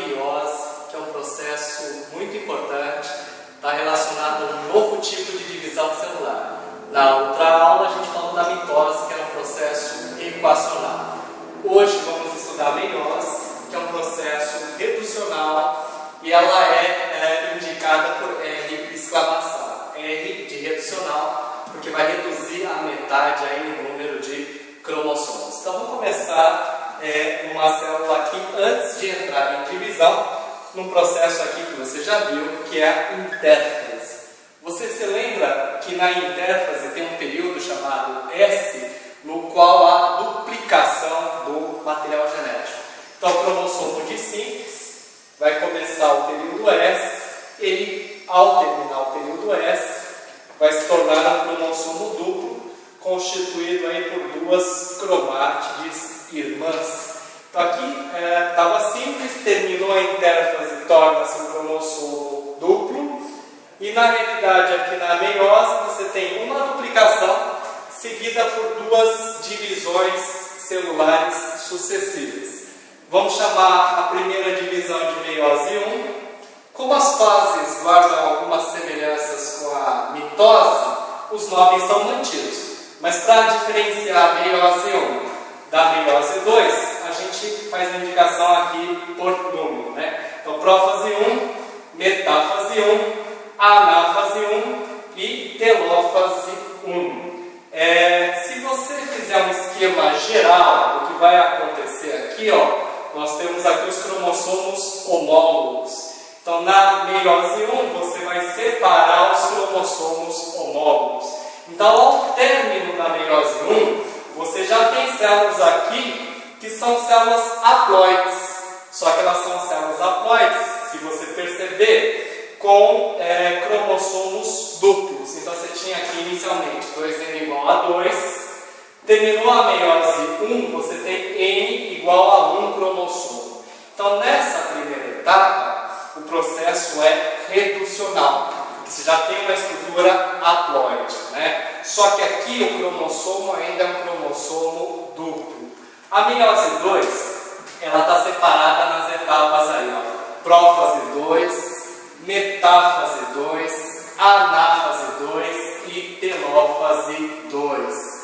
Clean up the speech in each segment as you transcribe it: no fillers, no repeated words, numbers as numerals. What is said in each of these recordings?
meiose, que é um processo muito importante, está relacionado a um novo tipo de divisão celular. Na outra aula a gente falou da mitose, que é um processo equacional. Hoje vamos estudar a meiose, que é um processo reducional, e ela é indicada por R exclamação, R de reducional, porque vai reduzir a metade aí o número de cromossomos. Então vamos começar uma célula aqui antes de entrar em divisão, num processo aqui que você já viu, que é a intérfase. Você se lembra que na intérfase tem um período chamado S, no qual há duplicação do material genético. Então o cromossomo de síntese vai começar o período S, ele, ao terminar o período S, vai se tornar um cromossomo duplo, constituído aí por duas cromátides irmãs. Então aqui estava simples, terminou a intérfase, torna-se um cromossomo duplo, e na realidade aqui na meiose você tem uma duplicação seguida por duas divisões celulares sucessivas. Vamos chamar a primeira divisão de meiose 1. Como as fases guardam algumas semelhanças com a mitose, os nomes são mantidos. Mas para diferenciar a meiose 1 da meiose 2, a gente faz a indicação aqui por número, né? Então, prófase 1, metáfase 1, anáfase 1 e telófase 1. Se você fizer um esquema geral, o que vai acontecer aqui, nós temos aqui os cromossomos homólogos. Então, na meiose 1, você vai separar os cromossomos homólogos. Então, ao término da meiose 1, você já tem células aqui que são células haploides. Só que elas são células haploides, se você perceber, com cromossomos duplos. Então, você tinha aqui inicialmente 2N igual a 2. Terminou a meiose 1, você tem N igual a 1 cromossomo. Então, nessa primeira etapa, o processo é reducional. Você já tem uma estrutura haploide, né? Só que aqui o cromossomo ainda é um cromossomo duplo. A meiose 2, ela está separada nas etapas aí, prófase 2, metáfase 2, anáfase 2 e telófase 2.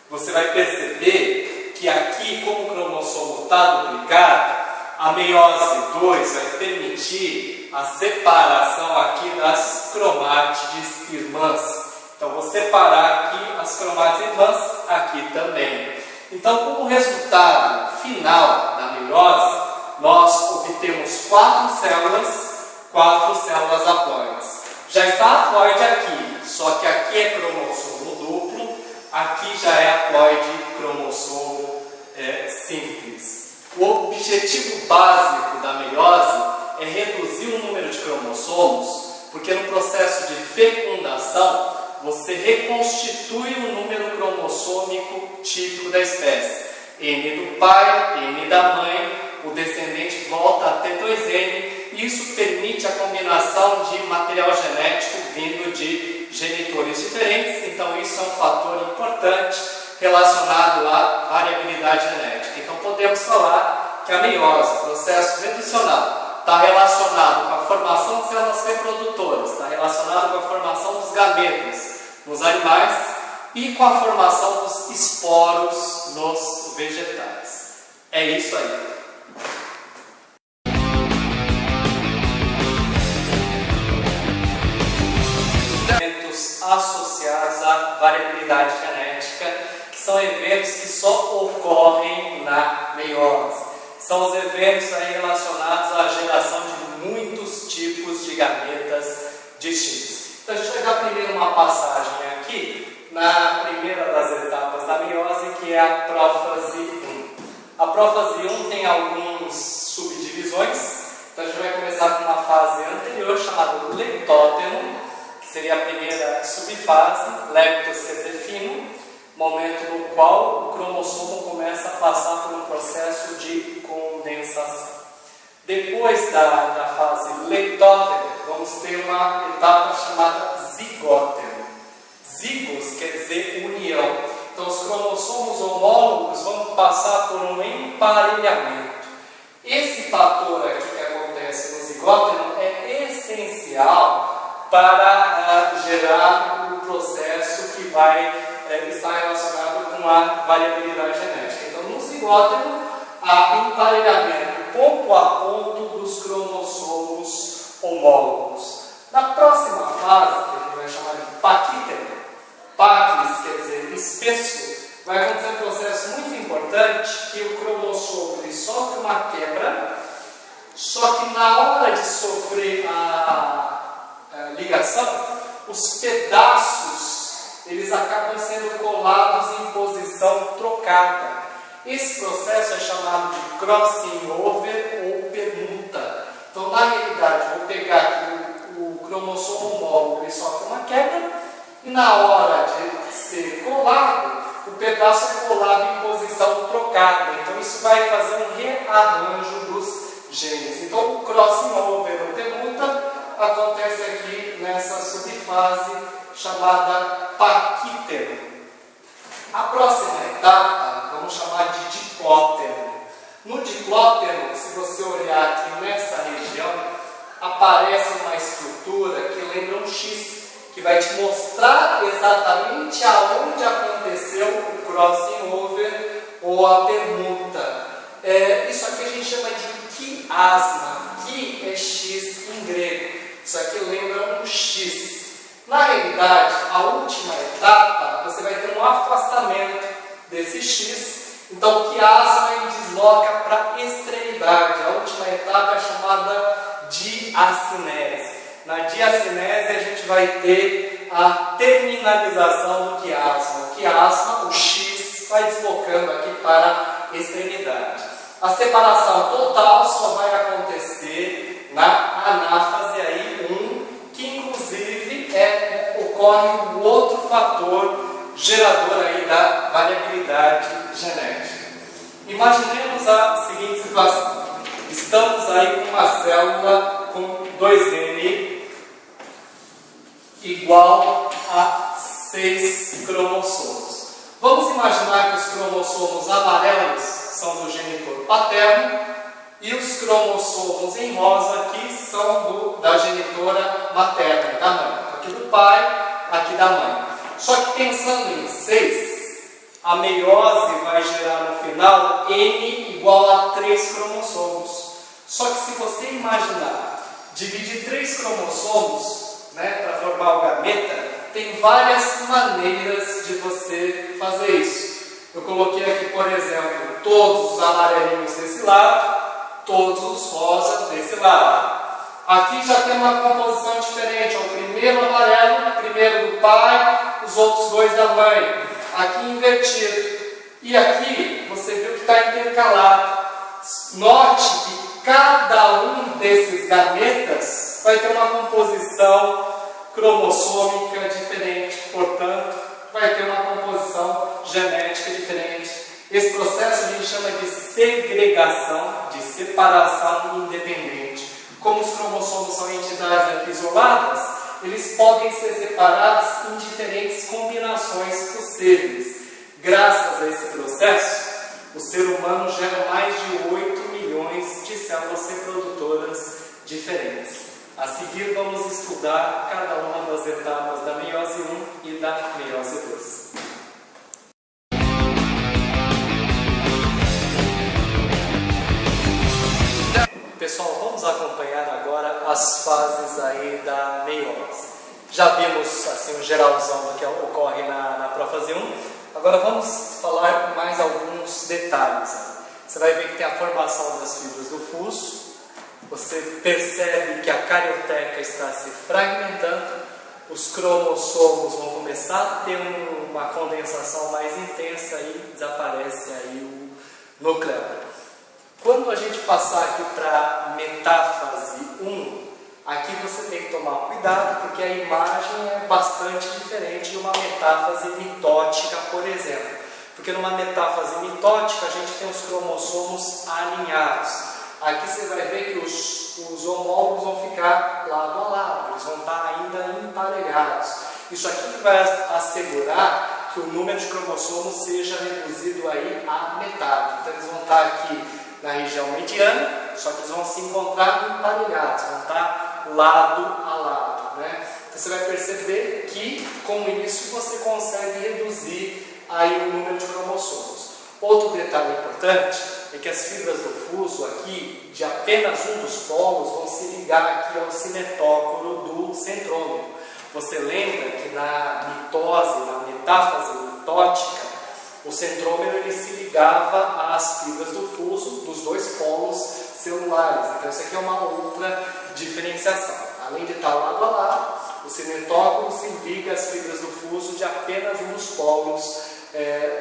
Você vai perceber que aqui, como o cromossomo está duplicado, a meiose 2 vai permitir a separação aqui das cromátides irmãs. Então, vou separar aqui as cromátides irmãs, aqui também. Então, como resultado final da meiose, nós obtemos 4 células haploides. Já está haploide aqui, só que aqui é cromossomo duplo, aqui já é haploide cromossomo simples. O objetivo básico da meiose é reduzir o número de cromossomos, porque no processo de fecundação você reconstitui o número cromossômico típico da espécie. N do pai, N da mãe, o descendente volta a ter 2N, e isso permite a combinação de material genético vindo de genitores diferentes. Então isso é um fator importante relacionado à variabilidade genética. Então podemos falar que a meiose, processo reducional, está relacionado com a formação de células reprodutoras, está relacionado com a formação dos gametas nos animais e com a formação dos esporos nos vegetais. É isso aí. Eventos associados à variabilidade genética, que são eventos que só ocorrem na meiose. São os eventos aí relacionados à geração de muitos tipos de gametas distintos. Então a gente vai dar primeiro uma passagem aqui na primeira das etapas da meiose, que é a prófase 1. A prófase 1 tem algumas subdivisões. Então a gente vai começar com uma fase anterior chamada leptóteno, que seria a primeira subfase. Leptos quer dizer fino, momento no qual o cromossomo começa a passar por um processo de condensação. Depois da fase leptóteno, vamos ter uma etapa chamada zigóteno. Zigos quer dizer união. Então, os cromossomos homólogos vão passar por um emparelhamento. Esse fator aqui que acontece essencial para gerar o processo que vai estar relacionado com a variabilidade genética. Então, no zigótero, há emparelhamento ponto a ponto dos cromossomos homólogos. Na próxima fase, que a gente vai chamar de paquítero, paquis quer dizer espesso, vai acontecer um processo muito importante que o cromossomo ele sofre uma quebra, só que na hora de sofrer a ligação, os pedaços eles acabam sendo colados em posição trocada. Esse processo é chamado de crossing over ou permuta. Então, na realidade, vou pegar aqui o cromossomo homólogo, ele sofre uma quebra, e na hora de ser colado, o pedaço é colado em posição trocada. Então, isso vai fazer um rearranjo dos genes. Então, o crossing over ou permuta acontece aqui nessa subfase chamada paquítero. A próxima etapa, vamos chamar de diplótero. No diplótero, se você olhar aqui nessa região, aparece uma estrutura que lembra um X, que vai te mostrar exatamente aonde aconteceu o crossing over ou a permuta. Isso aqui a gente chama de quiasma. Qui é X em grego. Isso aqui lembra um X. Na realidade, a última etapa, você vai ter um afastamento desse X. Então, o quiasma ele desloca para a extremidade. A última etapa é chamada diacinese. Na diacinese, a gente vai ter a terminalização do quiasma. O quiasma, o X, vai deslocando aqui para a extremidade. A separação total só vai acontecer na anáfase aí 1, que inclusive ocorre um outro fator gerador aí da variabilidade genética. Imaginemos a seguinte situação. Estamos aí com uma célula com 2N igual a 6 cromossomos. Vamos imaginar que os cromossomos amarelos são do genitor paterno e os cromossomos em rosa aqui são da genitora materna, da mãe. Aqui do pai, aqui da mãe. Só que pensando em 6, a meiose vai gerar no final N igual a 3 cromossomos. Só que se você imaginar, dividir 3 cromossomos para formar o gameta, tem várias maneiras de você fazer isso. Eu coloquei aqui, por exemplo, todos os amarelinhos desse lado, todos os rosas desse lado. Aqui já tem uma composição diferente. O primeiro amarelo, o primeiro do pai, os outros 2 da mãe. Aqui invertido. E aqui você viu que está intercalado. Note que cada um desses gametas vai ter uma composição cromossômica diferente. Portanto, vai ter uma composição genética diferente. Esse processo a gente chama de segregação, de separação independente. Como os cromossomos são entidades aqui isoladas, eles podem ser separados em diferentes combinações possíveis. Graças a esse processo, o ser humano gera mais de 8 milhões de células reprodutoras diferentes. A seguir, vamos estudar cada uma das etapas da meiose 1 e da meiose 2. Pessoal, vamos acompanhar agora as fases aí da meiose. Já vimos assim um geralzão do que ocorre na prófase 1. Agora vamos falar mais alguns detalhes. Você vai ver que tem a formação das fibras do fuso. Você percebe que a carioteca está se fragmentando. Os cromossomos vão começar a ter uma condensação mais intensa e desaparece aí o nuclear. Quando a gente passar aqui para a metáfase 1, aqui você tem que tomar cuidado porque a imagem é bastante diferente de uma metáfase mitótica, por exemplo. Porque numa metáfase mitótica a gente tem os cromossomos alinhados. Aqui você vai ver que os homólogos vão ficar lado a lado, eles vão estar ainda emparelhados. Isso aqui vai assegurar que o número de cromossomos seja reduzido aí à metade. Então eles vão estar aqui na região mediana, só que eles vão se encontrar emparelhados, vão estar lado a lado, né? Então você vai perceber que com isso você consegue reduzir aí o número de cromossomos. Outro detalhe importante é que as fibras do fuso aqui, de apenas um dos polos, vão se ligar aqui ao sinetócoro do centrômero. Você lembra que na mitose, na metáfase mitótica, o centrômero ele se ligava às fibras do fuso dos dois polos celulares. Então isso aqui é uma outra diferenciação. Além de estar lado a lado, o sinetócoro se liga às fibras do fuso de apenas um dos polos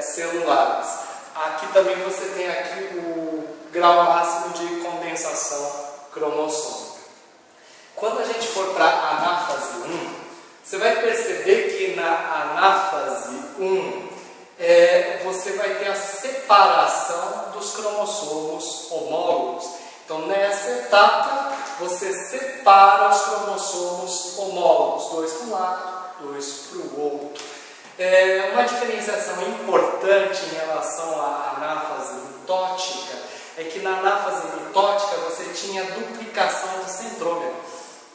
celulares. Aqui também você tem aqui o grau máximo de condensação cromossômica. Quando a gente for para a anáfase 1, você vai perceber que na anáfase 1 você vai ter a separação dos cromossomos homólogos. Então nessa etapa você separa os cromossomos homólogos, dois para um lado, dois para o outro. Uma diferenciação importante em relação à anáfase mitótica é que na anáfase mitótica você tinha duplicação do centrômero.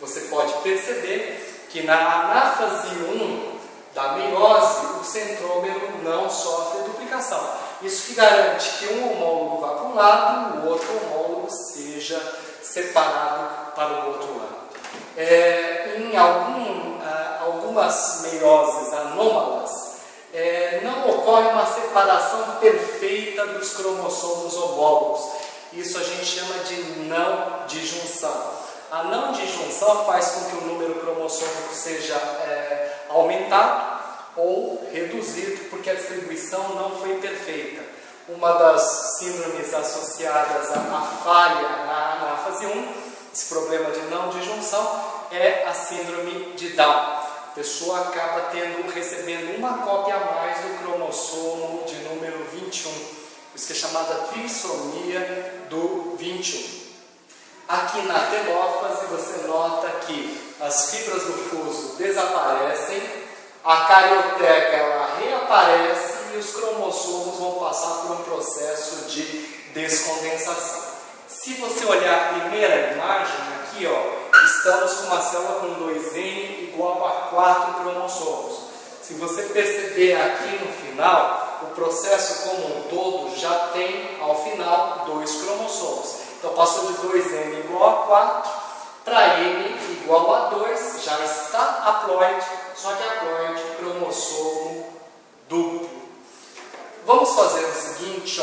Você pode perceber que na anáfase 1 da meiose o centrômero não sofre duplicação. Isso que garante que um homólogo vá para um lado e o outro homólogo seja separado para o outro lado. Em algumas meioses anômalas, não ocorre uma separação perfeita dos cromossomos homólogos. Isso a gente chama de não disjunção. A não disjunção faz com que o número cromossômico seja aumentado ou reduzido, porque a distribuição não foi perfeita. Uma das síndromes associadas à falha na anáfase 1, esse problema de não disjunção, é a síndrome de Down. A pessoa acaba recebendo uma cópia a mais do cromossomo de número 21. Isso que é chamada trissomia do 21. Aqui na telófase você nota que as fibras do fuso desaparecem, a carioteca ela reaparece e os cromossomos vão passar por um processo de descondensação. Se você olhar a primeira imagem, aqui estamos com uma célula com 2N igual a 4 cromossomos. Se você perceber aqui no final, o processo como um todo já tem ao final 2 cromossomos. Então passou de 2N igual a 4 para N igual a 2, já está haploide, só que haploide cromossomo duplo. Vamos fazer o seguinte,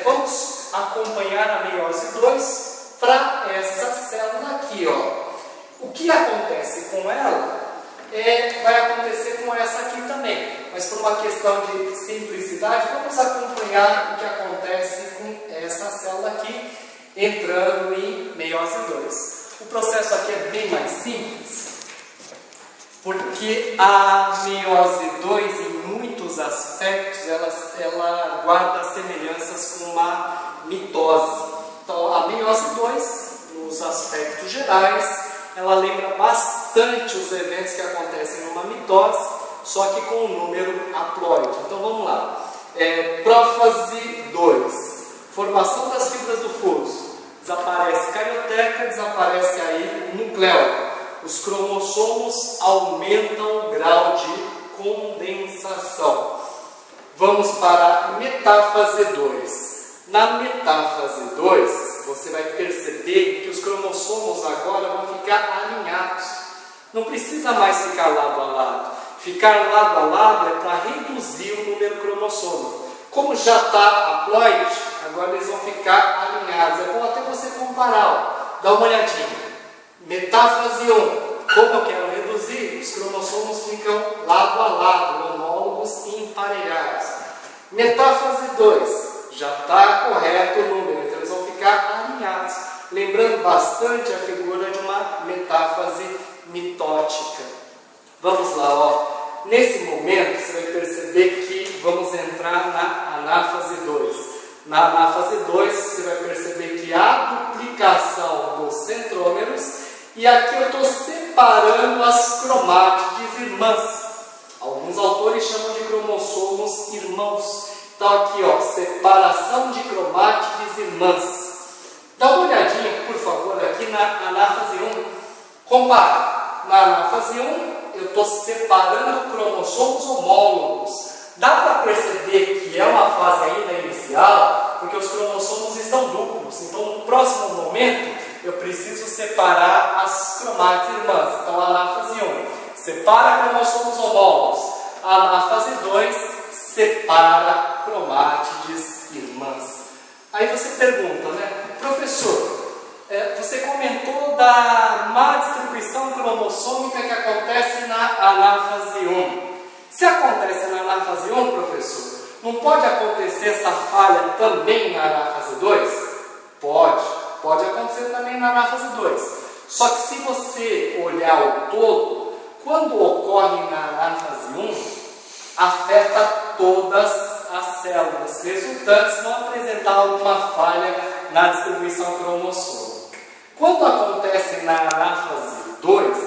vamos acompanhar a meiose 2 para essa célula aqui. O que acontece com ela vai acontecer com essa aqui também, mas por uma questão de simplicidade, vamos acompanhar o que acontece com essa célula aqui, entrando em meiose 2. O processo aqui é bem mais simples, porque a meiose 2, em muitos aspectos, ela guarda semelhanças com uma mitose. Então, a meiose 2, nos aspectos gerais, ela lembra bastante os eventos que acontecem numa mitose, só que com um número haploide. Então, vamos lá. Prófase 2, formação das fibras do fuso. Desaparece carioteca, desaparece aí nucleolo. Os cromossomos aumentam o grau de condensação. Vamos para a metáfase 2. Na metáfase 2, você vai perceber que os cromossomos agora vão ficar alinhados. Não precisa mais ficar lado a lado. Ficar lado a lado é para reduzir o número cromossômico. Como já está haploide, agora eles vão ficar alinhados. É bom até você comparar. Dá uma olhadinha. Metáfase 1. Como eu quero reduzir, os cromossomos ficam lado a lado, homólogos e emparelhados. Metáfase 2. Já está correto o número, então eles vão ficar alinhados. Lembrando bastante a figura de uma metáfase mitótica. Vamos lá, Nesse momento, você vai perceber que vamos entrar na anáfase 2. Na anáfase 2, você vai perceber que há duplicação dos centrômeros e aqui eu estou separando as cromátides irmãs. Alguns autores chamam de cromossomos irmãos. Então aqui, separação de cromátides irmãs. Dá uma olhadinha, por favor, aqui na anáfase 1. Compare. Na anáfase 1, eu estou separando cromossomos homólogos. Dá para perceber que é uma fase ainda inicial, porque os cromossomos estão duplos. Então, no próximo momento, eu preciso separar as cromátides irmãs. Então, a anáfase 1 separa cromossomos homólogos. A anáfase 2 separa cromátides irmãs. Aí você pergunta, né? Professor, você comentou da má distribuição cromossômica que acontece na anáfase 1. Se acontece na anáfase 1, professor, não pode acontecer essa falha também na anáfase 2? Pode acontecer também na anáfase 2. Só que se você olhar o todo, quando ocorre na anáfase 1, afeta todas as células resultantes, vão apresentar alguma falha na distribuição cromossômica. Quando acontece na anáfase 2,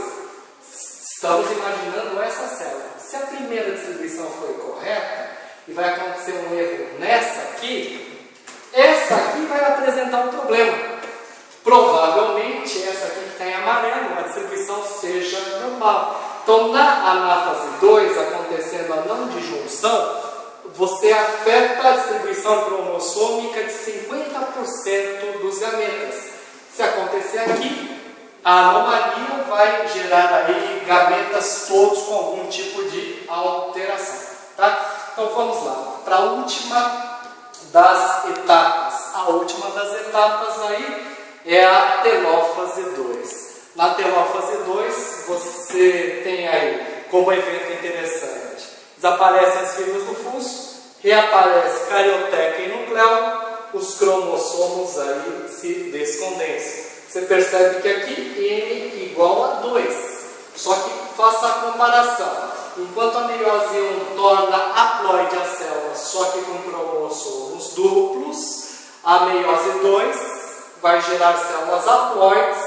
estamos imaginando essa célula. Se a primeira distribuição foi correta e vai acontecer um erro nessa aqui, essa aqui vai apresentar um problema. Provavelmente essa aqui que está em amarelo, a distribuição seja normal. Então, na anáfase 2, acontecendo a não disjunção, você afeta a distribuição cromossômica de 50% dos gametas. Se acontecer aqui, a anomalia vai gerar aí gametas todos com algum tipo de alteração. Tá? Então vamos lá, para a última das etapas. A última das etapas aí é a telófase 2. Na telófase 2, você tem aí como evento interessante: desaparecem as fibras do fuso, reaparece carioteca e nucleolo, os cromossomos aí se descondensam. Você percebe que aqui N igual a 2. Só que faça a comparação. Enquanto a meiose 1 torna haploide a célula, só que com cromossomos duplos, a meiose 2 vai gerar células haploides,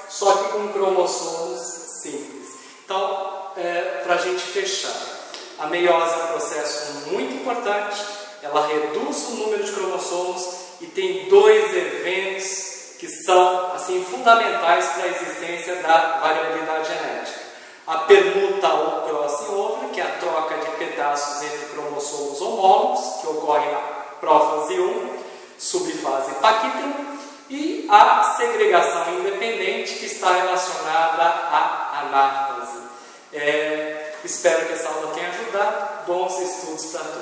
só que com cromossomos simples. Então, para a gente fechar, a meiose é um processo muito importante, ela reduz o número de cromossomos e tem dois eventos que são assim, fundamentais para a existência da variabilidade genética. A permuta ou cross-over, que é a troca de pedaços entre cromossomos homólogos, que ocorre na prófase 1, subfase paquítema, e a segregação independente, que está relacionada à anáfase. Espero que essa aula tenha ajudado. Bons estudos para todos.